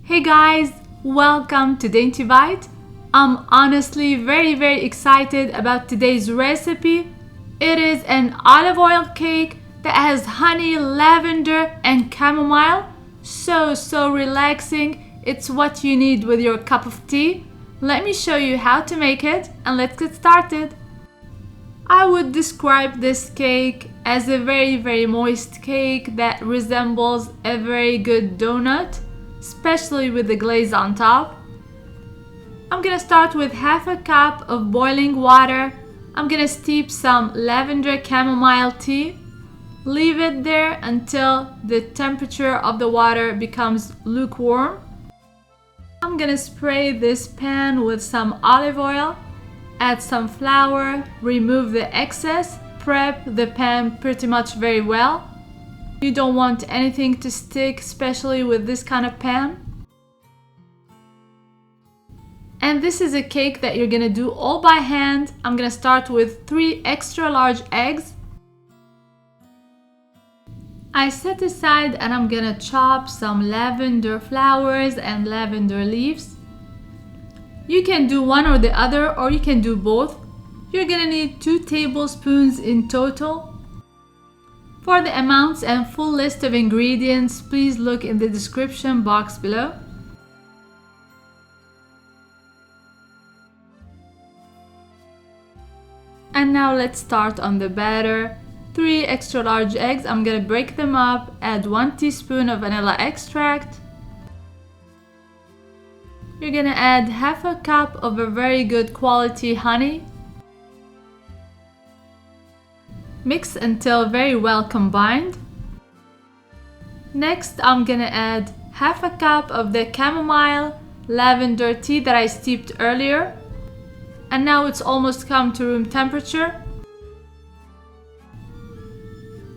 Hey guys, welcome to Dainty Bite. I'm honestly very excited about today's recipe. It is an olive oil cake that has honey, lavender and chamomile. So relaxing. It's what you need with your cup of tea. Let me show you how to make it and let's get started. I would describe this cake as a very moist cake that resembles a very good donut, especially with the glaze on top. I'm gonna start with half a cup of boiling water. I'm gonna steep some lavender chamomile tea. Leave it there until the temperature of the water becomes lukewarm. I'm gonna spray this pan with some olive oil. Add some flour, remove the excess, prep the pan pretty much very well. You don't want anything to stick, especially with this kind of pan. And this is a cake that you're gonna do all by hand. I'm gonna start with 3 extra large eggs. I set aside and I'm gonna chop some lavender flowers and lavender leaves. You can do one or the other, or you can do both. You're gonna need 2 tablespoons in total. For the amounts and full list of ingredients, please look in the description box below. And now let's start on the batter. 3 extra large eggs, I'm gonna break them up, add 1 teaspoon of vanilla extract. You're gonna add half a cup of a very good quality honey. Mix until very well combined. Next, I'm gonna add half a cup of the chamomile lavender tea that I steeped earlier. And now it's almost come to room temperature.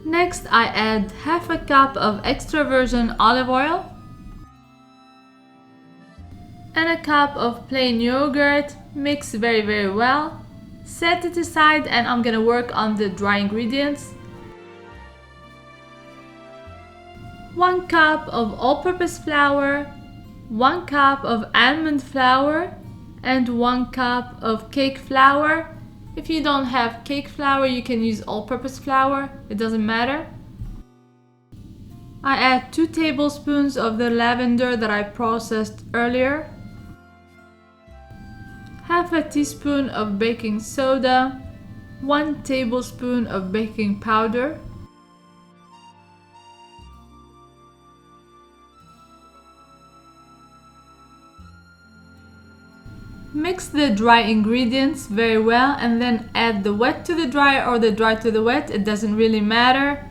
Next, I add half a cup of extra virgin olive oil. And a cup of plain yogurt. Mix very well. Set it aside and I'm gonna work on the dry ingredients. 1 cup of all-purpose flour, 1 cup of almond flour, and 1 cup of cake flour. If you don't have cake flour, you can use all-purpose flour, it doesn't matter. I add 2 tablespoons of the lavender that I processed earlier. Half a teaspoon of baking soda, 1 tablespoon of baking powder. Mix the dry ingredients very well and then add the wet to the dry or the dry to the wet, it doesn't really matter.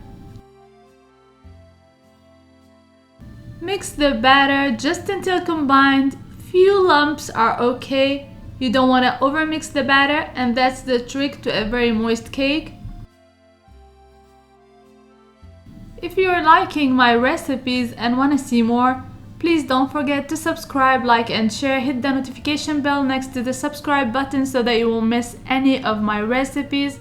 Mix the batter just until combined. Few lumps are okay. You don't want to overmix the batter, and that's the trick to a very moist cake. If you're liking my recipes and want to see more, please don't forget to subscribe, like and share. Hit the notification bell next to the subscribe button so that you won't miss any of my recipes.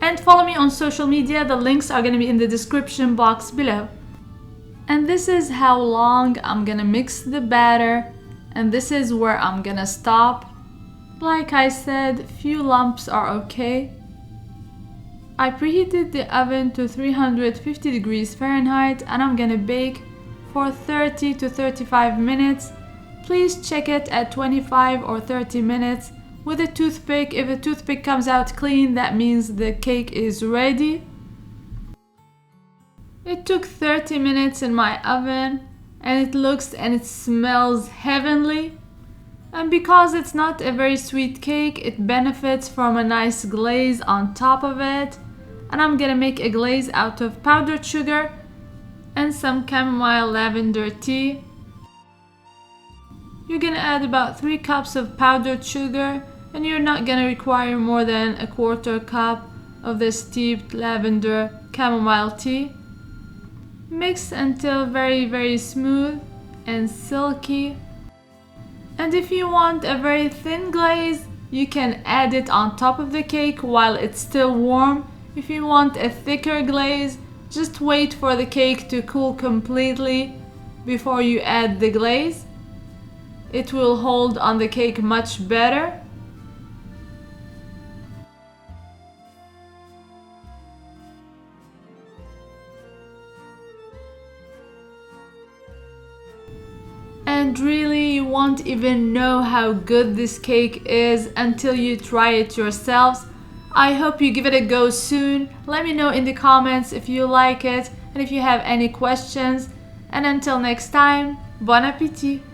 And follow me on social media, the links are going to be in the description box below. And this is how long I'm going to mix the batter, and this is where I'm going to stop. Like I said, few lumps are okay. I preheated the oven to 350 degrees Fahrenheit and I'm gonna bake for 30 to 35 minutes. Please check it at 25 or 30 minutes with a toothpick. If a toothpick comes out clean, that means the cake is ready. It took 30 minutes in my oven and it looks and it smells heavenly. And because it's not a very sweet cake, it benefits from a nice glaze on top of it. And I'm gonna make a glaze out of powdered sugar and some chamomile lavender tea. You're gonna add about 3 cups of powdered sugar, and you're not gonna require more than a 1/4 cup of the steeped lavender chamomile tea. Mix until very smooth and silky. And if you want a very thin glaze, you can add it on top of the cake while it's still warm. If you want a thicker glaze, just wait for the cake to cool completely before you add the glaze. it will hold on the cake much better. And really, you won't even know how good this cake is until you try it yourselves. I hope you give it a go soon. Let me know in the comments if you like it and if you have any questions. And until next time, bon appétit!